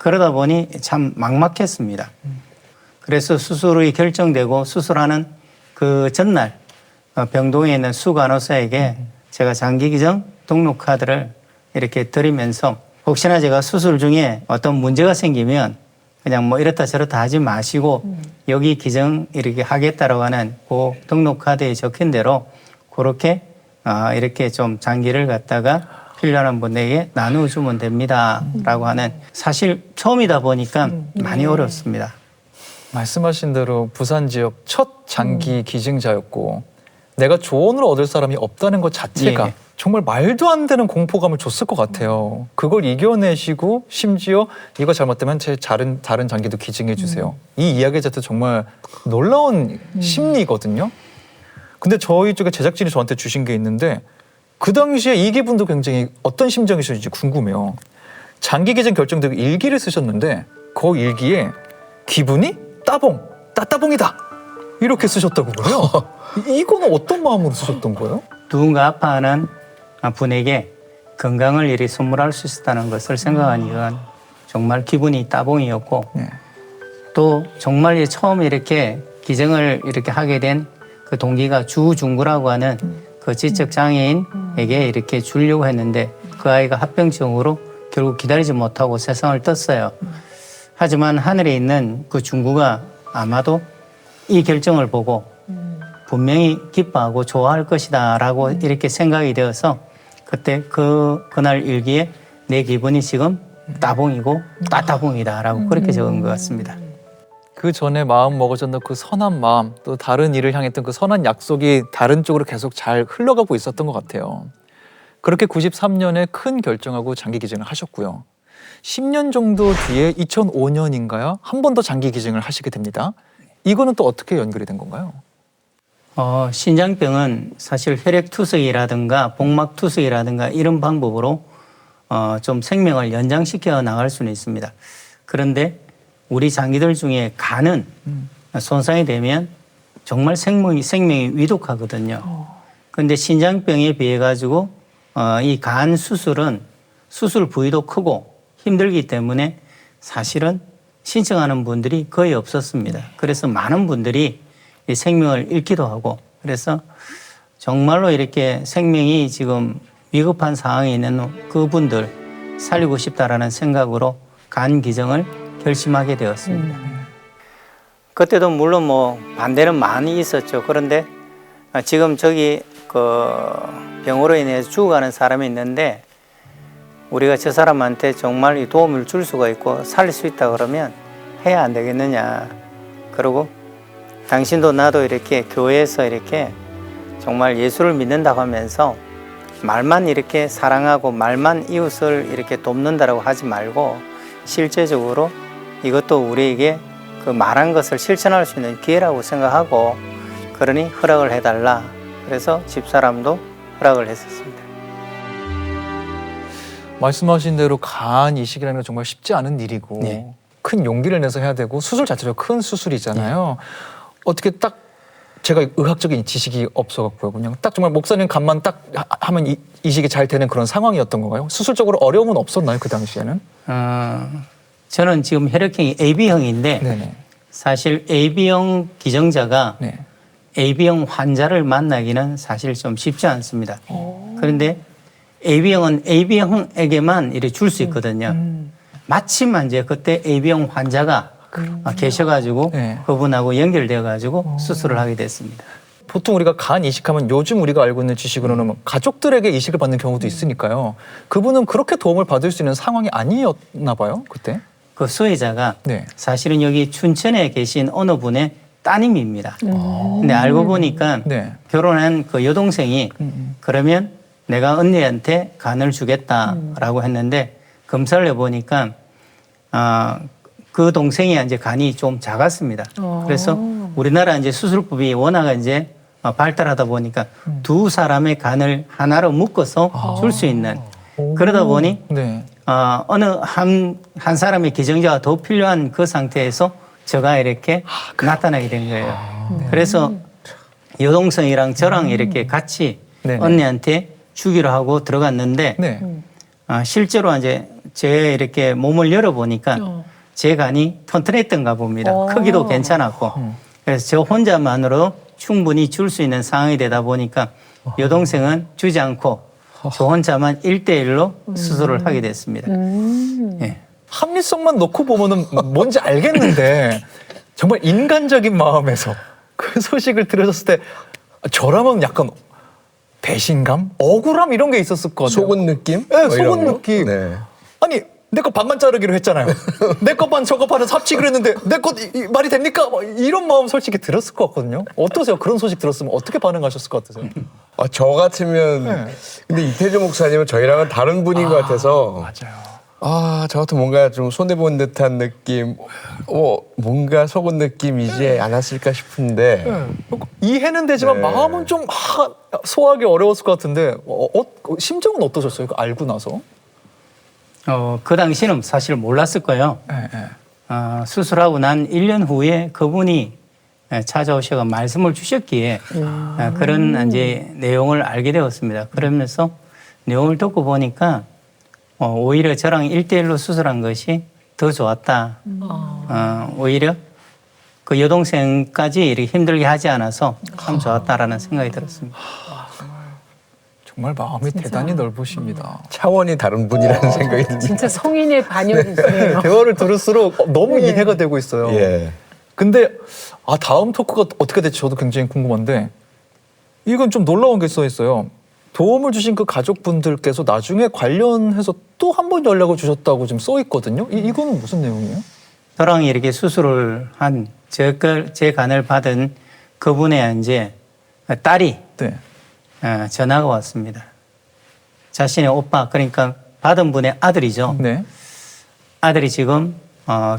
그러다 보니 참 막막했습니다. 그래서 수술이 결정되고 수술하는 그 전날 병동에 있는 수 간호사에게 제가 장기기증 등록 카드를 이렇게 드리면서 혹시나 제가 수술 중에 어떤 문제가 생기면 그냥 뭐 이렇다 저렇다 하지 마시고 여기 기증 이렇게 하겠다라고 하는 그 등록 카드에 적힌 대로 그렇게 이렇게 좀 장기를 갖다가 필요한 분에게 나누어주면 됩니다라고 하는 사실 처음이다 보니까 많이 어렵습니다. 말씀하신 대로 부산 지역 첫 장기 기증자였고 내가 조언을 얻을 사람이 없다는 것 자체가 예. 정말 말도 안 되는 공포감을 줬을 것 같아요. 그걸 이겨내시고 심지어 이거 잘못되면 제 다른 장기도 기증해 주세요. 이 이야기 자체 정말 놀라운 심리거든요. 근데 저희 쪽에 제작진이 저한테 주신 게 있는데 그 당시에 이기분도 굉장히 어떤 심정이셨는지 궁금해요. 장기 기증 결정되고 일기를 쓰셨는데 그 일기에 기분이 따따봉이다 이렇게 쓰셨다고 그래요. 이거는 어떤 마음으로 쓰셨던 거예요? 누군가 아파하는 분에게 건강을 이리 선물할 수 있었다는 것을 생각하니까 정말 기분이 따봉이었고 네. 또 정말 처음 이렇게 기증을 이렇게 하게 된 그 동기가 주중구라고 하는 그 지적 장애인에게 이렇게 주려고 했는데 그 아이가 합병증으로 결국 기다리지 못하고 세상을 떴어요. 하지만 하늘에 있는 그 중구가 아마도 이 결정을 보고 분명히 기뻐하고 좋아할 것이다라고 이렇게 생각이 되어서 그때 그날 일기에 내 기분이 지금 따봉이고 따따봉이다라고 그렇게 적은 것 같습니다. 그 전에 마음 먹어졌던 그 선한 마음 또 다른 일을 향했던 그 선한 약속이 다른 쪽으로 계속 잘 흘러가고 있었던 것 같아요. 그렇게 93년에 큰 결정하고 장기 기증을 하셨고요. 10년 정도 뒤에 2005년인가요? 한 번 더 장기 기증을 하시게 됩니다. 이거는 또 어떻게 연결이 된 건가요? 신장병은 사실 혈액투석이라든가 복막투석이라든가 이런 방법으로 좀 생명을 연장시켜 나갈 수는 있습니다. 그런데 우리 장기들 중에 간은 손상이 되면 정말 생명이 위독하거든요. 그런데 신장병에 비해 가지고 이 간 수술은 수술 부위도 크고 힘들기 때문에 사실은 신청하는 분들이 거의 없었습니다. 그래서 많은 분들이 이 생명을 잃기도 하고 그래서 정말로 이렇게 생명이 지금 위급한 상황에 있는 그분들 살리고 싶다라는 생각으로 간 기증을 결심하게 되었습니다. 그때도 물론 뭐 반대는 많이 있었죠. 그런데 지금 저기 그 병으로 인해서 죽어가는 사람이 있는데 우리가 저 사람한테 정말 이 도움을 줄 수가 있고 살릴 수 있다 그러면 해야 안 되겠느냐. 그리고 당신도 나도 이렇게 교회에서 이렇게 정말 예수를 믿는다고 하면서 말만 이렇게 사랑하고 말만 이웃을 이렇게 돕는다라고 하지 말고 실제적으로 이것도 우리에게 그 말한 것을 실천할 수 있는 기회라고 생각하고 그러니 허락을 해달라. 그래서 집사람도 허락을 했었습니다. 말씀하신 대로 간 이식이라는 건 정말 쉽지 않은 일이고 네. 큰 용기를 내서 해야 되고 수술 자체도 큰 수술이잖아요. 어떻게 딱 제가 의학적인 지식이 없어갖고요. 그냥 딱 정말 목사님 간만 딱 하면 이식이 잘 되는 그런 상황이었던 건가요? 수술적으로 어려움은 없었나요? 그 당시에는? 저는 지금 혈액형이 AB형인데 네네. 사실 AB형 기증자가 네. AB형 환자를 만나기는 사실 좀 쉽지 않습니다. 그런데 AB형은 AB형에게만 이렇게 줄 수 있거든요. 마침 이제 그때 AB형 환자가 계셔가지고 네. 그분하고 연결되어가지고 수술을 하게 됐습니다. 보통 우리가 간 이식하면 요즘 우리가 알고 있는 지식으로는 가족들에게 이식을 받는 경우도 있으니까요. 그분은 그렇게 도움을 받을 수 있는 상황이 아니었나 봐요, 그때? 그 수혜자가 네. 사실은 여기 춘천에 계신 어느 분의 따님입니다. 근데 알고 보니까 네. 결혼한 그 여동생이 그러면 내가 언니한테 간을 주겠다라고 했는데 검사를 해보니까 그 동생이 이제 간이 좀 작았습니다. 그래서 우리나라 이제 수술법이 워낙 이제 발달하다 보니까 두 사람의 간을 하나로 묶어서 줄 수 있는 그러다 보니 네. 어느 한 사람의 기증자가 더 필요한 그 상태에서 저가 이렇게 나타나게 된 거예요. 그래서 여동생이랑 저랑 이렇게 같이 네네. 언니한테 주기로 하고 들어갔는데 네. 실제로 이제 제 이렇게 몸을 열어보니까 제 간이 튼튼했던가 봅니다. 크기도 괜찮았고 그래서 저 혼자만으로 충분히 줄 수 있는 상황이 되다 보니까 여동생은 주지 않고 저 혼자만 1대1로 수술을 하게 됐습니다. 예. 합리성만 놓고 보면은 뭔지 알겠는데 정말 인간적인 마음에서 그 소식을 들으셨을 때 저라면 약간 배신감, 억울함 이런 게 있었을 것 같아요. 속은 느낌? 네, 뭐 이런 속은 거? 느낌. 네. 아니 내 거 반만 자르기로 했잖아요. 내 거 반 저거 반을 합치기로 했는데 내 거 말이 됩니까? 막 이런 마음 솔직히 들었을 것 같거든요. 어떠세요? 그런 소식 들었으면 어떻게 반응하셨을 것 같으세요? 저 같으면 네. 근데 이태주 목사님은 저희랑은 다른 분인 것 같아서 맞아요. 저 같은 뭔가 좀 손해본 듯한 느낌, 뭔가 속은 느낌이 이제 안 왔을까 싶은데 이해는 되지만 네. 마음은 좀 소화하기 어려웠을 것 같은데 심정은 어떠셨어요? 그거 알고 나서? 그 당시는 사실 몰랐을 거예요. 네, 네. 수술하고 난 1년 후에 그분이 찾아오셔서 말씀을 주셨기에 그런 이제 내용을 알게 되었습니다. 그러면서 내용을 듣고 보니까 오히려 저랑 1대1로 수술한 것이 더 좋았다. 오히려 그 여동생까지 이렇게 힘들게 하지 않아서 참 좋았다라는 생각이 들었습니다. 정말 마음이 대단히 넓으십니다. 차원이 다른 분이라는 생각이 듭니다. 진짜 성인의 반영이시네요. 대화를 들을수록 너무 이해가 되고 있어요. 예. 근데 다음 토크가 어떻게 될지 저도 굉장히 궁금한데 이건 좀 놀라운 게 써 있어요. 도움을 주신 그 가족분들께서 나중에 관련해서 또 한 번 연락을 주셨다고 지금 써 있거든요. 이거는 무슨 내용이에요? 저랑 이렇게 수술을 한 제 간을 받은 그분의 이제 딸이 네. 전화가 왔습니다. 자신의 오빠, 그러니까 받은 분의 아들이죠. 네. 아들이 지금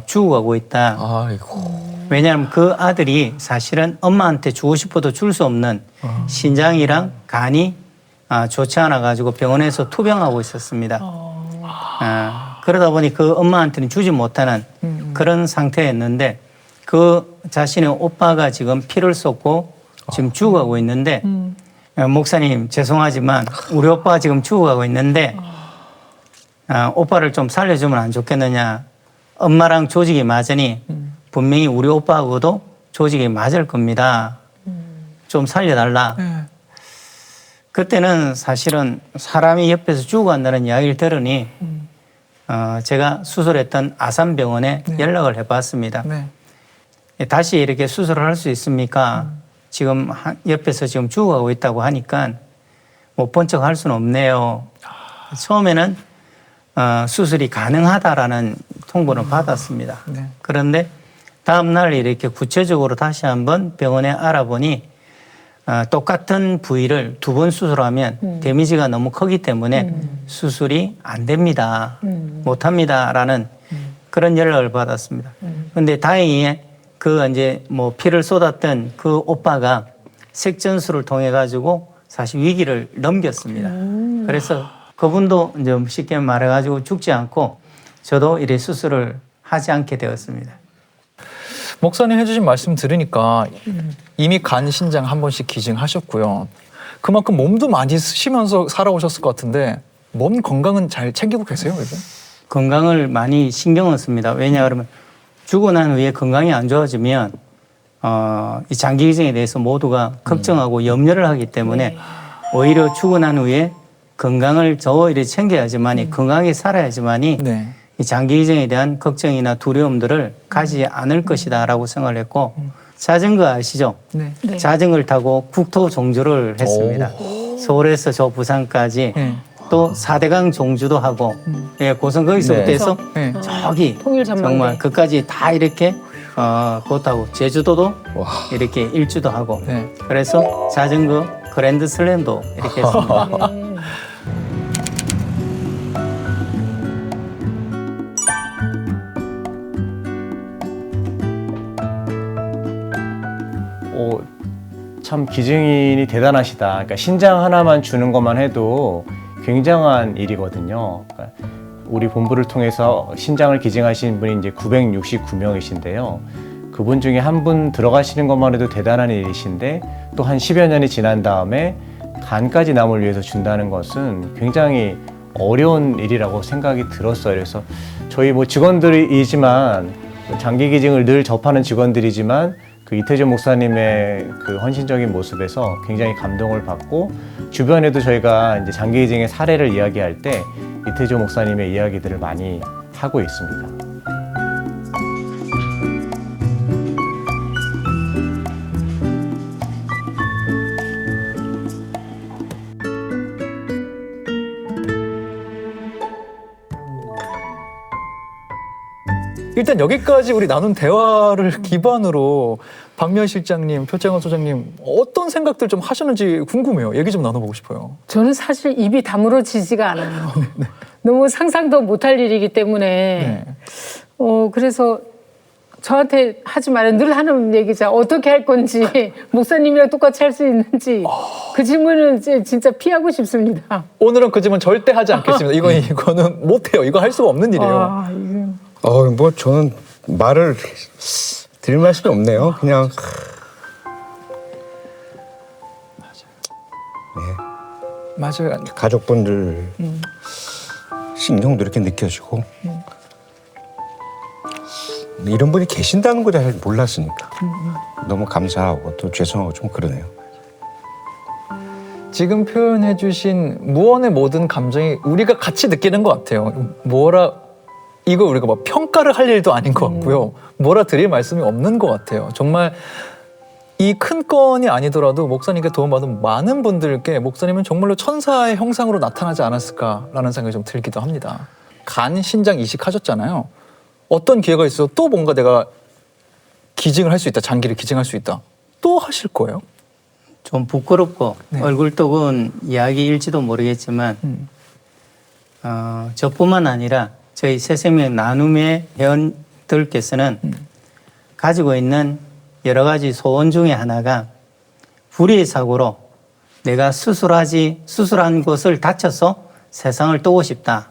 죽어가고 있다. 아이고. 왜냐하면 그 아들이 사실은 엄마한테 주고 싶어도 줄 수 없는 신장이랑 간이 좋지 않아 가지고 병원에서 투병하고 있었습니다. 그러다 보니 그 엄마한테는 주지 못하는 그런 상태였는데 그 자신의 오빠가 지금 피를 쏟고 지금 죽어가고 있는데 목사님 죄송하지만 우리 오빠가 지금 죽어가고 있는데 오빠를 좀 살려주면 안 좋겠느냐. 엄마랑 조직이 맞으니 분명히 우리 오빠하고도 조직이 맞을 겁니다. 좀 살려달라. 그때는 사실은 사람이 옆에서 죽어간다는 이야기를 들으니 제가 수술했던 아산병원에 연락을 해봤습니다. 네. 다시 이렇게 수술을 할 수 있습니까? 지금 옆에서 지금 죽어가고 있다고 하니까 못 본 척 할 수는 없네요. 처음에는 수술이 가능하다라는 통보를 받았습니다. 네. 그런데 다음 날 이렇게 구체적으로 다시 한번 병원에 알아보니 똑같은 부위를 2번 수술하면 데미지가 너무 크기 때문에 수술이 안 됩니다. 못합니다라는 그런 연락을 받았습니다. 그런데 다행히 그 이제 뭐 피를 쏟았던 그 오빠가 색전술을 통해 가지고 사실 위기를 넘겼습니다. 그래서 그분도 이제 쉽게 말해 가지고 죽지 않고 저도 이래 수술을 하지 않게 되었습니다. 목사님 해주신 말씀 들으니까 이미 간 신장 한 번씩 기증하셨고요. 그만큼 몸도 많이 쓰시면서 살아오셨을 것 같은데 몸 건강은 잘 챙기고 계세요, 요즘? 건강을 많이 신경을 씁니다. 왜냐 그러면 주고 난 후에 건강이 안 좋아지면 이 장기 기증에 대해서 모두가 걱정하고 염려를 하기 때문에 오히려 주고 난 후에 건강을 더 이렇게 챙겨야지만이 건강하게 살아야지만이 네. 이 장기 기증에 대한 걱정이나 두려움들을 가지지 않을 것이다라고 생각을 했고 자전거 아시죠? 네. 네. 자전거를 타고 국토 종주를 했습니다. 서울에서 저 부산까지 네. 또 4대강 종주도 하고 예, 고성 거기서부터 네. 해서 네. 저기 통일 전망대. 정말 그까지 다 이렇게 그것하고 제주도도 와. 이렇게 일주도 하고 네. 그래서 자전거 그랜드 슬램도 이렇게 했습니다. 네. 참 기증인이 대단하시다. 그러니까 신장 하나만 주는 것만 해도 굉장한 일이거든요. 그러니까 우리 본부를 통해서 신장을 기증하신 분이 이제 969명이신데요. 그분 중에 한 분 들어가시는 것만 해도 대단한 일이신데 또 한 10여 년이 지난 다음에 간까지 남을 위해서 준다는 것은 굉장히 어려운 일이라고 생각이 들었어요. 그래서 저희 뭐 직원들이지만 장기 기증을 늘 접하는 직원들이지만 그 이태조 목사님의 그 헌신적인 모습에서 굉장히 감동을 받고 주변에도 저희가 이제 장기 기증의 사례를 이야기할 때 이태조 목사님의 이야기들을 많이 하고 있습니다. 일단 여기까지 우리 나눈 대화를 기반으로 박미연 실장님, 표창원 소장님 어떤 생각들 좀 하셨는지 궁금해요. 얘기 좀 나눠보고 싶어요. 저는 사실 입이 다물어지지가 않아요. 너무 상상도 못할 일이기 때문에 네. 그래서 저한테 하지 말아요. 늘 하는 얘기죠. 어떻게 할 건지 목사님이랑 똑같이 할 수 있는지 그 질문은 이제 진짜 피하고 싶습니다. 오늘은 그 질문 절대 하지 않겠습니다. 이거는 못해요. 이거 할 수가 없는 일이에요. 아, 이거. 뭐 저는 말을 드릴 말씀이 없네요. 그냥 맞아요. 가족분들 신경도 이렇게 느껴지고 이런 분이 계신다는 걸 잘 몰랐으니까 너무 감사하고 또 죄송하고 좀 그러네요. 지금 표현해주신 무언의 모든 감정이 우리가 같이 느끼는 것 같아요. 이거 우리가 뭐 평가를 할 일도 아닌 것 같고요. 뭐라 드릴 말씀이 없는 것 같아요. 정말 이 큰 건이 아니더라도 목사님께 도움받은 많은 분들께 목사님은 정말로 천사의 형상으로 나타나지 않았을까라는 생각이 좀 들기도 합니다. 간 신장 이식하셨잖아요. 어떤 기회가 있어서 또 뭔가 내가 기증을 할 수 있다, 장기를 기증할 수 있다. 또 하실 거예요? 좀 부끄럽고 네. 얼굴떡은 이야기일지도 모르겠지만 저뿐만 아니라 저희 새생명 나눔의 회원들께서는 가지고 있는 여러 가지 소원 중에 하나가 불의의 사고로 내가 수술한 곳을 다쳐서 세상을 떠고 싶다.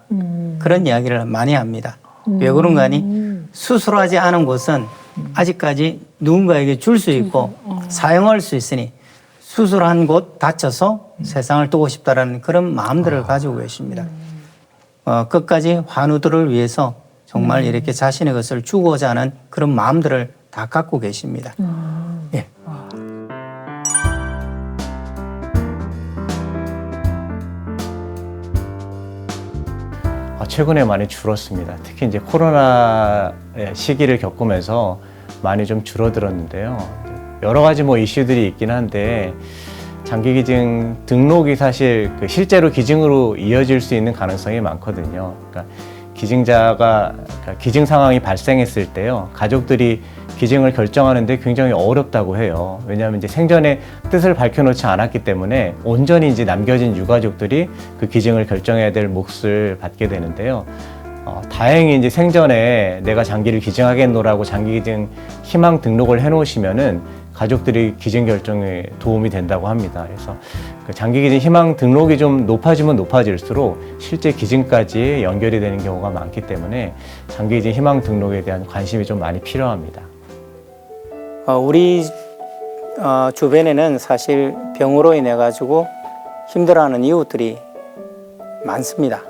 그런 이야기를 많이 합니다. 왜 그런가 하니 수술하지 않은 곳은 아직까지 누군가에게 줄 수 있고 사용할 수 있으니 수술한 곳 다쳐서 세상을 떠고 싶다라는 그런 마음들을 가지고 계십니다. 끝까지 환우들을 위해서 정말 이렇게 자신의 것을 주고자 하는 그런 마음들을 다 갖고 계십니다. 예. 최근에 많이 줄었습니다. 특히 이제 코로나 시기를 겪으면서 많이 좀 줄어들었는데요. 여러 가지 뭐 이슈들이 있긴 한데 장기 기증 등록이 사실 그 실제로 기증으로 이어질 수 있는 가능성이 많거든요. 그러니까 기증자가 기증 상황이 발생했을 때요, 가족들이 기증을 결정하는데 굉장히 어렵다고 해요. 왜냐하면 이제 생전에 뜻을 밝혀놓지 않았기 때문에 온전히 이제 남겨진 유가족들이 그 기증을 결정해야 될 몫을 받게 되는데요. 다행히 이제 생전에 내가 장기를 기증하겠노라고 장기 기증 희망 등록을 해놓으시면은 가족들이 기증 결정에 도움이 된다고 합니다. 그래서 그 장기 기증 희망 등록이 좀 높아지면 높아질수록 실제 기증까지 연결이 되는 경우가 많기 때문에 장기 기증 희망 등록에 대한 관심이 좀 많이 필요합니다. 우리 주변에는 사실 병으로 인해 가지고 힘들어하는 이웃들이 많습니다.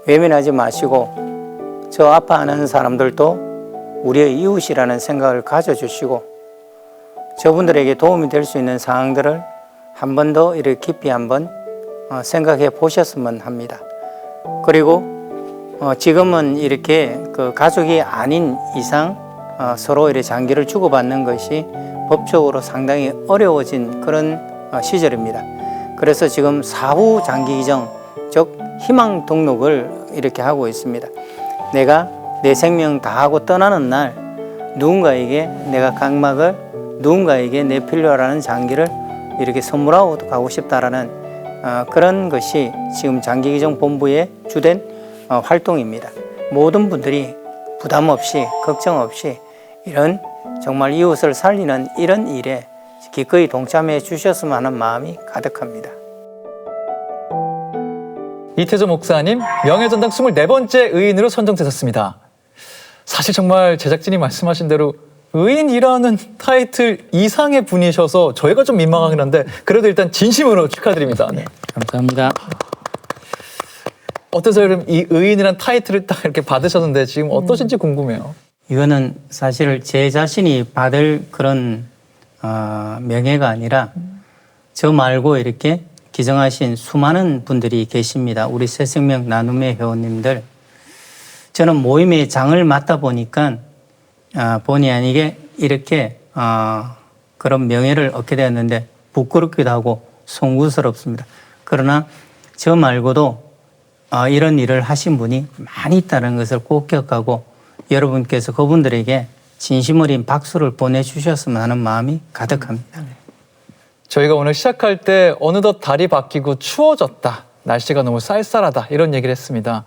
외면하지 마시고 저 아파하는 사람들도 우리의 이웃이라는 생각을 가져주시고 저분들에게 도움이 될 수 있는 상황들을 한 번 더 이렇게 깊이 한번 생각해 보셨으면 합니다. 그리고 지금은 이렇게 그 가족이 아닌 이상 서로 이렇게 장기를 주고받는 것이 법적으로 상당히 어려워진 그런 시절입니다. 그래서 지금 사후 장기 기증, 즉 희망 등록을 이렇게 하고 있습니다. 내가 내 생명 다하고 떠나는 날 누군가에게 내가 각막을 누군가에게 내 필요라는 장기를 이렇게 선물하고 가고 싶다라는 그런 것이 지금 장기기증본부의 주된 활동입니다. 모든 분들이 부담 없이 걱정 없이 이런 정말 이웃을 살리는 이런 일에 기꺼이 동참해 주셨으면 하는 마음이 가득합니다. 이태조 목사님, 명예전당 24번째 의인으로 선정되셨습니다. 사실 정말 제작진이 말씀하신 대로 의인이라는 타이틀 이상의 분이셔서 저희가 좀 민망하긴 한데 그래도 일단 진심으로 축하드립니다. 네. 감사합니다. 어떠세요? 그럼 이 의인이라는 타이틀을 딱 이렇게 받으셨는데 지금 어떠신지 궁금해요. 이거는 사실 제 자신이 받을 그런 명예가 아니라 저 말고 이렇게 기증하신 수많은 분들이 계십니다. 우리 새생명 나눔의 회원님들. 저는 모임의 장을 맡다 보니까 본의 아니게 이렇게 그런 명예를 얻게 되었는데 부끄럽기도 하고 송구스럽습니다. 그러나 저 말고도 이런 일을 하신 분이 많이 있다는 것을 꼭 기억하고 여러분께서 그분들에게 진심 어린 박수를 보내주셨으면 하는 마음이 가득합니다. 저희가 오늘 시작할 때 어느덧 달이 바뀌고 추워졌다. 날씨가 너무 쌀쌀하다. 이런 얘기를 했습니다.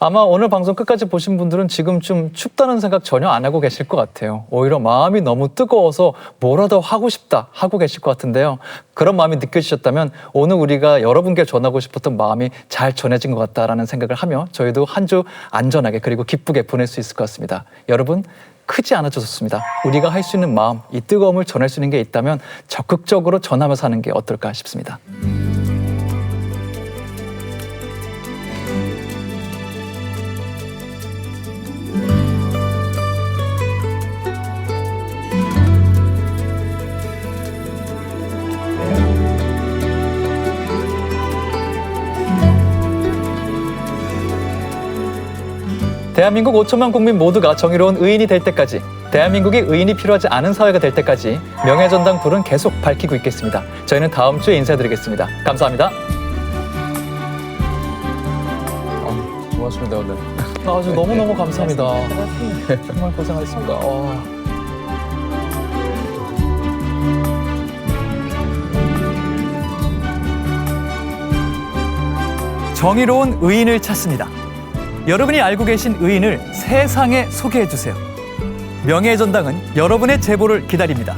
아마 오늘 방송 끝까지 보신 분들은 지금 좀 춥다는 생각 전혀 안 하고 계실 것 같아요. 오히려 마음이 너무 뜨거워서 뭐라도 하고 싶다 하고 계실 것 같은데요. 그런 마음이 느껴지셨다면 오늘 우리가 여러분께 전하고 싶었던 마음이 잘 전해진 것 같다라는 생각을 하며 저희도 한 주 안전하게 그리고 기쁘게 보낼 수 있을 것 같습니다. 여러분 크지 않아도 좋습니다. 우리가 할 수 있는 마음, 이 뜨거움을 전할 수 있는 게 있다면 적극적으로 전하면서 하는 게 어떨까 싶습니다. 대한민국 5천만 국민 모두가 정의로운 의인이 될 때까지, 대한민국이 의인이 필요하지 않은 사회가 될 때까지 명예전당 불은 계속 밝히고 있겠습니다. 저희는 다음 주에 인사드리겠습니다. 감사합니다. 고맙습니다 오늘. 아주 너무너무 감사합니다. 정말 고생하셨습니다. 정의로운 의인을 찾습니다. 여러분이 알고 계신 의인을 세상에 소개해 주세요. 명예의 전당은 여러분의 제보를 기다립니다.